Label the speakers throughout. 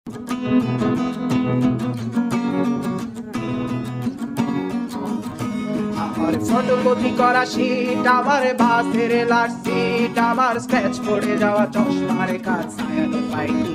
Speaker 1: আমার ফটোকপি করা শীট, আমার বাসের লাট সিট, আমার স্ক্র্যাচ পড়ে যাওয়া চশমার কাজ ছায়ানো পাইনি,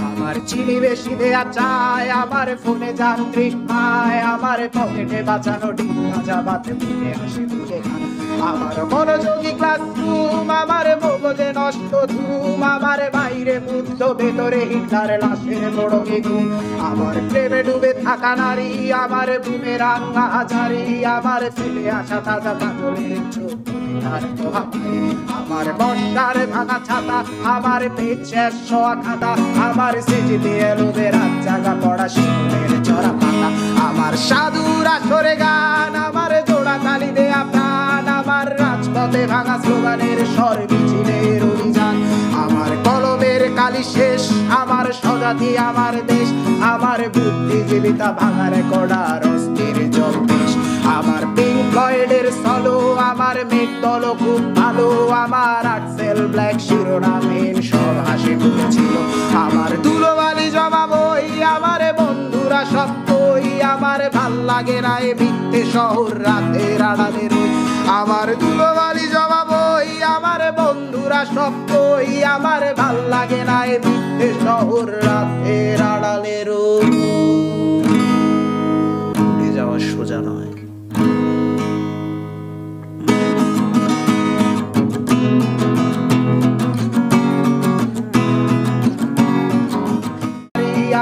Speaker 1: আমার চিনি বেশি দেয়া চায়, আমার ফোনে যান্ত্রিক পায়, আমার পকেটে বাঁচানো ডিম ভাজা বাতে মুখে হাসি মুখে খান, আমার মনোযোগী ক্লাসরুম, আমার মগজে নষ্ট ধুম, আমার বাইরে বুদ্ধ ভেতরে হিটলার লাশের বড় ঘুম, আমার প্রেমে ডুবে থাকা নারী, আমার বুমের রাঙ্গা হাজারি, আমার ফেলে আসা তাজা কাজলের চোখ, আমার বর্ষার ভাঙা ছাতা, আমার পেট শেষ শোয়া খাতা, আমার সিজিতে এলোদের রাত জাগা পড়া শিশুদের চড়া পাতা, আমার সাধুর আসরে গান, আমার জোড়া তালি দেয়া প্রাণ, আমার রাজপথে ভাঙা স্লোগানের স্বর মিছিলের অভিযান, আমার কলমের কালি শেষ, আমার স্বজাতি আমার দেশ, আমার বুদ্ধিজীবিতা ভাঙার কড়ার অস্থির জলদেশ, আমার পিঙ্ক ফ্লয়েডের সলো, আমার মেঘ দল খুব ভালো, আমার আর্টসেল ব্ল্যাক শিরোনামহীন সব হাসি ফুটেছিল, আমার ধুলোবালি জমা বই, আমার বন্ধুরা সব কই, আমার ভাল লাগে না এ মিথ্যে শহর রাতের আড়ালে রই, আমার ধুলোবালি জমা বই, আমার বন্ধুরা সব কই, আমার ভাল লাগে না এ মিথ্যে শহর রাতের আড়ালে রই। উড়ে যাওয়া সোজা নয়,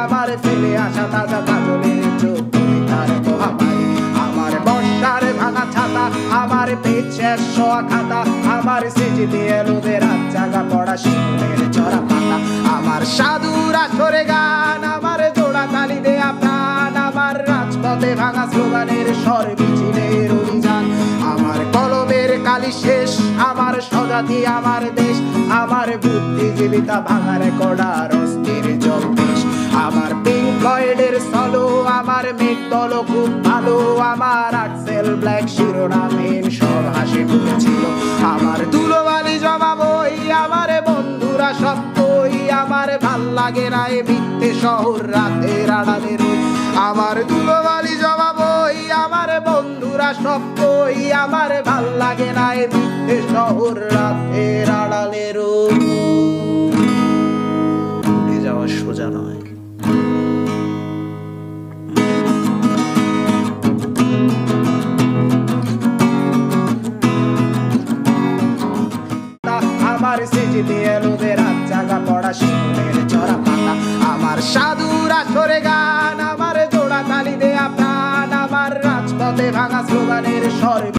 Speaker 1: আমার ফেলে আসা তাজা কাজলের চোখ, তার মহামারী, আমার বর্ষার ভাঙা ছাতা, আমার পেট শেষ শোয়া খাতা, আমার সিজিতে এলোদের রাত জাগা পড়া শিশুদের চড়া পাতা, আমার সাধুর আসরে গান, আমার জোড়া তালি দেয়া প্রাণ, আমার রাজপথে ভাঙা স্লোগানের স্বর মিছিলের অভিযান, আমার কলমের কালি শেষ, আমার স্বজাতি আমার দেশ, আমার বুদ্ধিজীবিতা ভাঙার কড়ার অস্থির জলদেশ, আমার পিঙ্ক ফ্লয়েডের সলো, আমার মেঘ দল খুব ভালো, আমার আর্টসেল ব্ল্যাক শিরোনামহীন সব হাসি ফুটেছিল, আমার ধুলোবালি জমা বই, আমার বন্ধুরা সব কই, আমার ভাল লাগে না এ মিথ্যে শহর রাতের আড়ালে রই, আমার ধুলোবালি জমা বই, আমার বন্ধুরা সব কই, আমার ভাল লাগে না এ মিথ্যে শহর রাতের আড়ালে রই। উড়ে যাওয়া সোজা নয়, আমার সিজিতে এলোদের রাত জাগা পড়া শিশুদের চড়া পাতা, আমার সাধুর আসরে গান, আমার জোড়া তালি দেয়া প্রাণ, আমার রাজপথে ভাঙা স্লোগানের স্বর